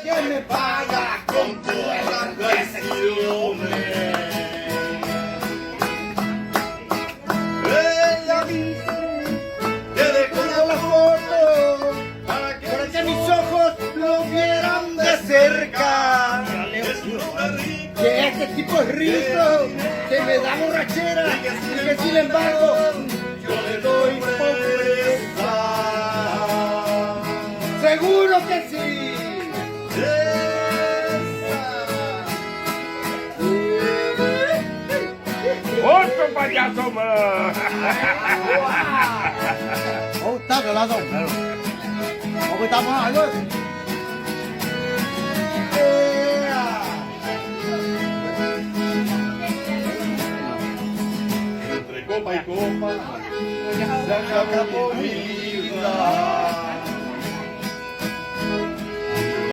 que me paga con todas las traiciones. Ella dice que dejó la foto para que mis ojos lo vieran de cerca. Que este tipo es rico, que me da borrachera y que sin embargo yo le doy pobreza. Seguro que sí. ¡Otro payaso más! Oh, está violado. ¿Cómo estamos?